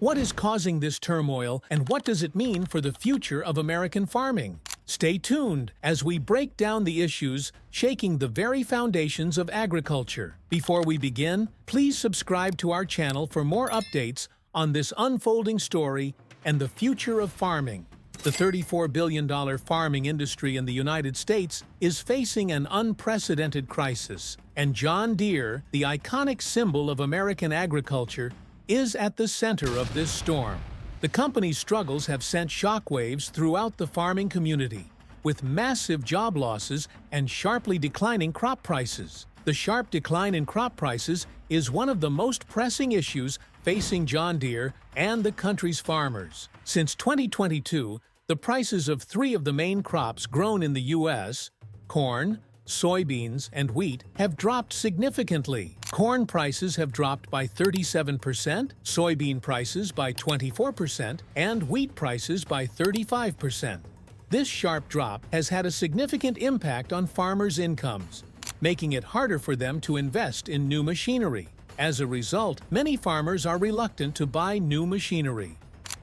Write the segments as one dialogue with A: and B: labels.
A: What is causing this turmoil, and what does it mean for the future of American farming? Stay tuned as we break down the issues shaking the very foundations of agriculture. Before we begin, please subscribe to our channel for more updates on this unfolding story and the future of farming. The $34 billion farming industry in the United States is facing an unprecedented crisis, and John Deere, the iconic symbol of American agriculture, is at the center of this storm. The company's struggles have sent shockwaves throughout the farming community, with massive job losses and sharply declining crop prices. The sharp decline in crop prices is one of the most pressing issues facing John Deere and the country's farmers. Since 2022, the prices of three of the main crops grown in the U.S., corn, soybeans, and wheat, have dropped significantly. Corn prices have dropped by 37%, soybean prices by 24%, and wheat prices by 35%. This sharp drop has had a significant impact on farmers' incomes, making it harder for them to invest in new machinery. As a result, many farmers are reluctant to buy new machinery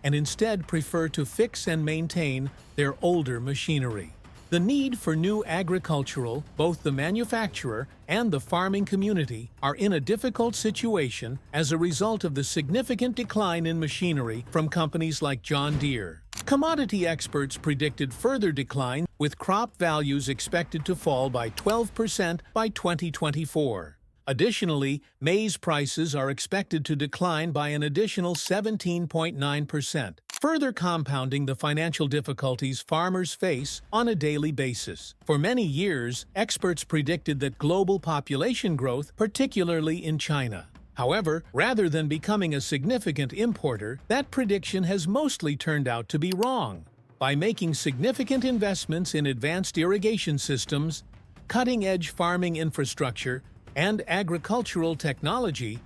A: and instead prefer to fix and maintain their older machinery. The need for new agricultural, both the manufacturer and the farming community, are in a difficult situation as a result of the significant decline in machinery from companies like John Deere. Commodity experts predicted further decline, with crop values expected to fall by 12% by 2024. Additionally, maize prices are expected to decline by an additional 17.9%, further compounding the financial difficulties farmers face on a daily basis. For many years, experts predicted that global population growth, particularly in China. However, rather than becoming a significant importer, that prediction has mostly turned out to be wrong. By making significant investments in advanced irrigation systems, cutting-edge farming infrastructure, and agricultural technology,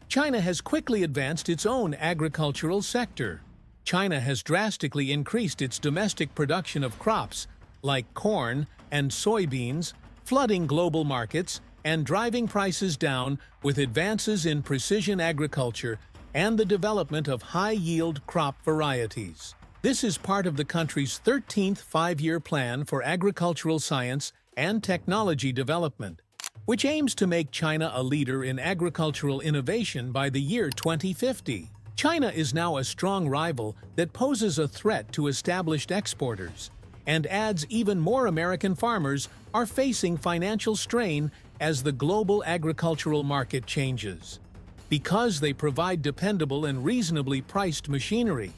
A: China has quickly advanced its own agricultural sector. China has drastically increased its domestic production of crops like corn and soybeans, flooding global markets and driving prices down with advances in precision agriculture and the development of high-yield crop varieties. This is part of the country's 13th five-year plan for agricultural science and technology development, which aims to make China a leader in agricultural innovation by the year 2050. China is now a strong rival that poses a threat to established exporters, and adds even more American farmers are facing financial strain as the global agricultural market changes. Because they provide dependable and reasonably priced machinery,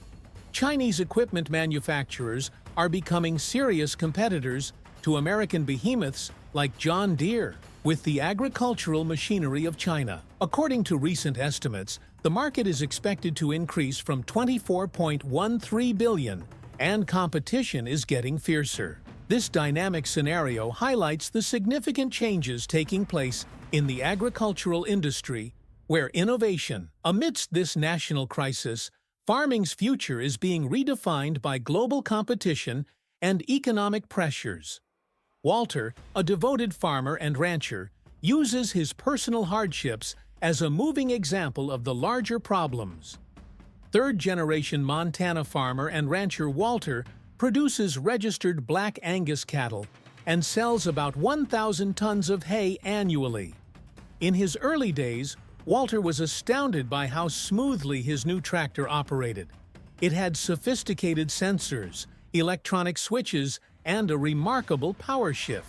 A: Chinese equipment manufacturers are becoming serious competitors to American behemoths like John Deere with the agricultural machinery of China. According to recent estimates, the market is expected to increase from $24.13 billion, and competition is getting fiercer. This dynamic scenario highlights the significant changes taking place in the agricultural industry, where innovation. Amidst this national crisis, farming's future is being redefined by global competition and economic pressures. Walter, a devoted farmer and rancher, uses his personal hardships as a moving example of the larger problems. Third-generation Montana farmer and rancher Walter produces registered Black Angus cattle and sells about 1,000 tons of hay annually. In his early days, Walter was astounded by how smoothly his new tractor operated. It had sophisticated sensors, electronic switches, and a remarkable power shift.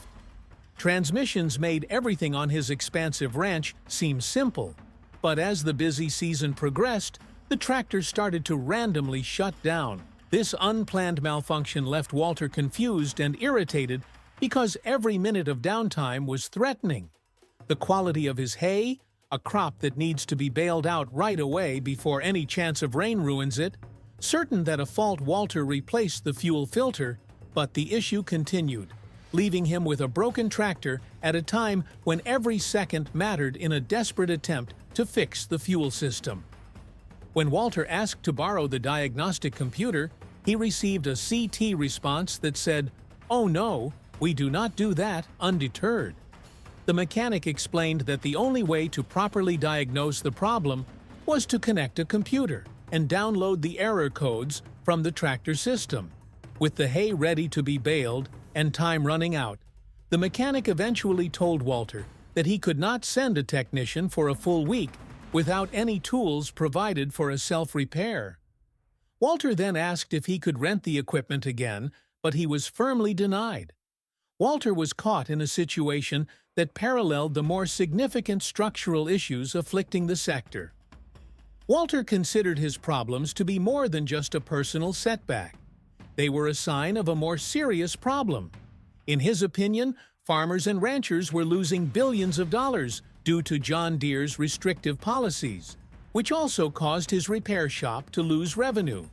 A: Transmissions made everything on his expansive ranch seem simple, but as the busy season progressed, the tractor started to randomly shut down. This unplanned malfunction left Walter confused and irritated because every minute of downtime was threatening the quality of his hay, a crop that needs to be bailed out right away before any chance of rain ruins it. Certain that a fault, Walter replaced the fuel filter, but the issue continued, leaving him with a broken tractor at a time when every second mattered in a desperate attempt to fix the fuel system. When Walter asked to borrow the diagnostic computer, he received a CT response that said, "Oh no, we do not do that." Undeterred, the mechanic explained that the only way to properly diagnose the problem was to connect a computer, and download the error codes from the tractor system. With the hay ready to be baled and time running out, the mechanic eventually told Walter that he could not send a technician for a full week without any tools provided for a self-repair. Walter then asked if he could rent the equipment again, but he was firmly denied. Walter was caught in a situation that paralleled the more significant structural issues afflicting the sector. Walter considered his problems to be more than just a personal setback. They were a sign of a more serious problem. In his opinion, farmers and ranchers were losing billions of dollars due to John Deere's restrictive policies, which also caused his repair shop to lose revenue.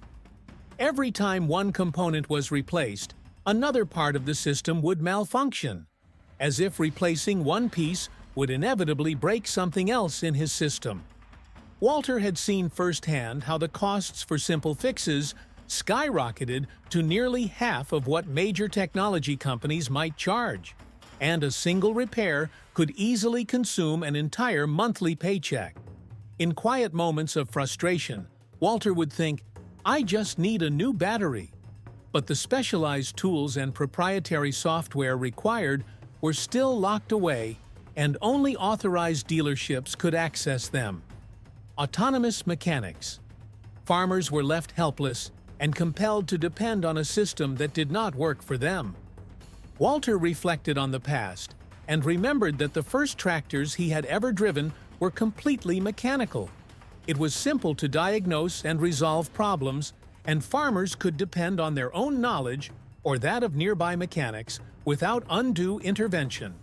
A: Every time one component was replaced, another part of the system would malfunction, as if replacing one piece would inevitably break something else in his system. Walter had seen firsthand how the costs for simple fixes skyrocketed to nearly half of what major technology companies might charge, and a single repair could easily consume an entire monthly paycheck. In quiet moments of frustration, Walter would think, "I just need a new battery." But the specialized tools and proprietary software required were still locked away, and only authorized dealerships could access them. Autonomous mechanics. Farmers were left helpless and compelled to depend on a system that did not work for them. Walter reflected on the past and remembered that the first tractors he had ever driven were completely mechanical. It was simple to diagnose and resolve problems, and farmers could depend on their own knowledge or that of nearby mechanics without undue intervention.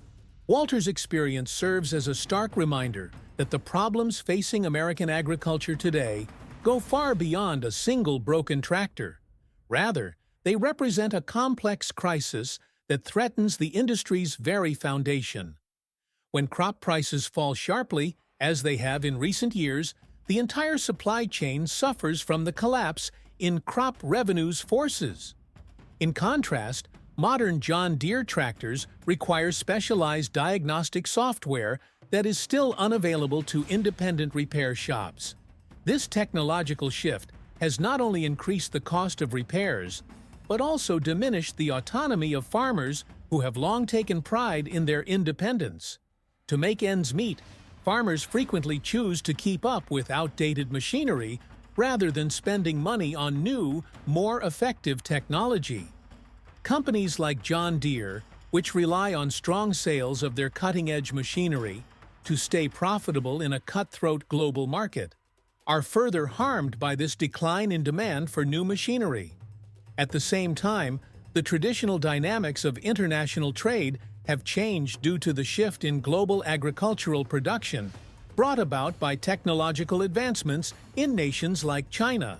A: Walter's experience serves as a stark reminder that the problems facing American agriculture today go far beyond a single broken tractor. Rather, they represent a complex crisis that threatens the industry's very foundation. When crop prices fall sharply, as they have in recent years, the entire supply chain suffers from the collapse in crop revenues forces. In contrast, modern John Deere tractors require specialized diagnostic software that is still unavailable to independent repair shops. This technological shift has not only increased the cost of repairs, but also diminished the autonomy of farmers who have long taken pride in their independence. To make ends meet, farmers frequently choose to keep up with outdated machinery rather than spending money on new, more effective technology. Companies like John Deere, which rely on strong sales of their cutting-edge machinery to stay profitable in a cutthroat global market, are further harmed by this decline in demand for new machinery. At the same time, the traditional dynamics of international trade have changed due to the shift in global agricultural production brought about by technological advancements in nations like China.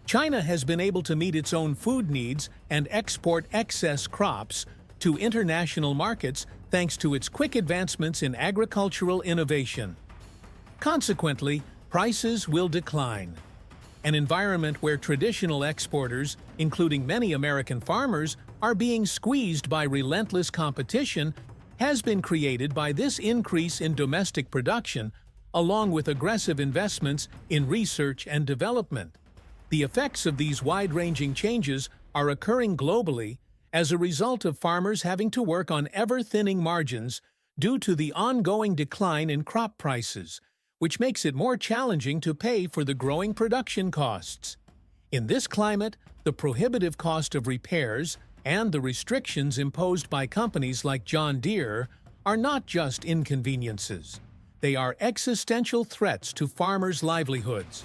A: China has been able to meet its own food needs and export excess crops to international markets thanks to its quick advancements in agricultural innovation. Consequently, prices will decline. An environment where traditional exporters, including many American farmers, are being squeezed by relentless competition has been created by this increase in domestic production, along with aggressive investments in research and development. The effects of these wide-ranging changes are occurring globally as a result of farmers having to work on ever-thinning margins due to the ongoing decline in crop prices, which makes it more challenging to pay for the growing production costs. In this climate, the prohibitive cost of repairs and the restrictions imposed by companies like John Deere are not just inconveniences. They are existential threats to farmers' livelihoods.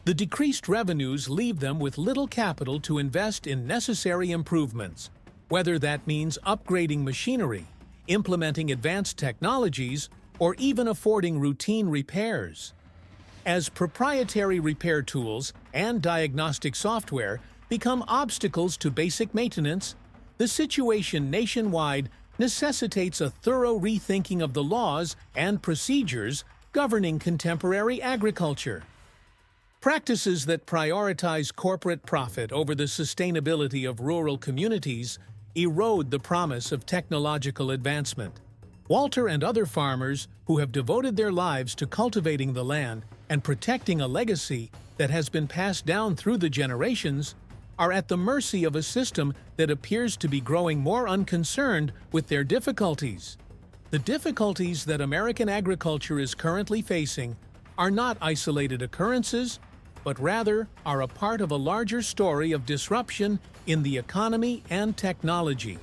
A: The decreased revenues leave them with little capital to invest in necessary improvements, whether that means upgrading machinery, implementing advanced technologies, or even affording routine repairs. As proprietary repair tools and diagnostic software become obstacles to basic maintenance, the situation nationwide necessitates a thorough rethinking of the laws and procedures governing contemporary agriculture. Practices that prioritize corporate profit over the sustainability of rural communities erode the promise of technological advancement. Walter and other farmers who have devoted their lives to cultivating the land and protecting a legacy that has been passed down through the generations are at the mercy of a system that appears to be growing more unconcerned with their difficulties. The difficulties that American agriculture is currently facing are not isolated occurrences, but rather are a part of a larger story of disruption in the economy and technology.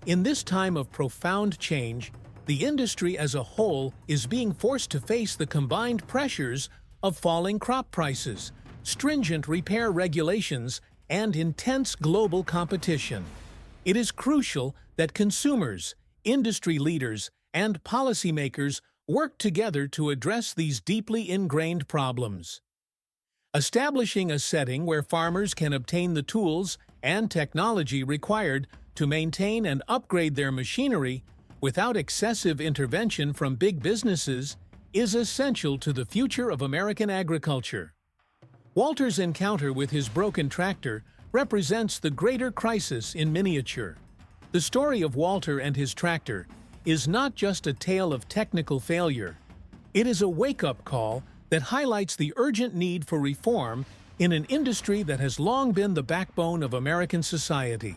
A: In this time of profound change, the industry as a whole is being forced to face the combined pressures of falling crop prices, stringent repair regulations, and intense global competition. It is crucial that consumers, industry leaders, and policymakers work together to address these deeply ingrained problems. Establishing a setting where farmers can obtain the tools and technology required to maintain and upgrade their machinery without excessive intervention from big businesses is essential to the future of American agriculture. Walter's encounter with his broken tractor represents the greater crisis in miniature. The story of Walter and his tractor is not just a tale of technical failure. It is a wake-up call that highlights the urgent need for reform in an industry that has long been the backbone of American society.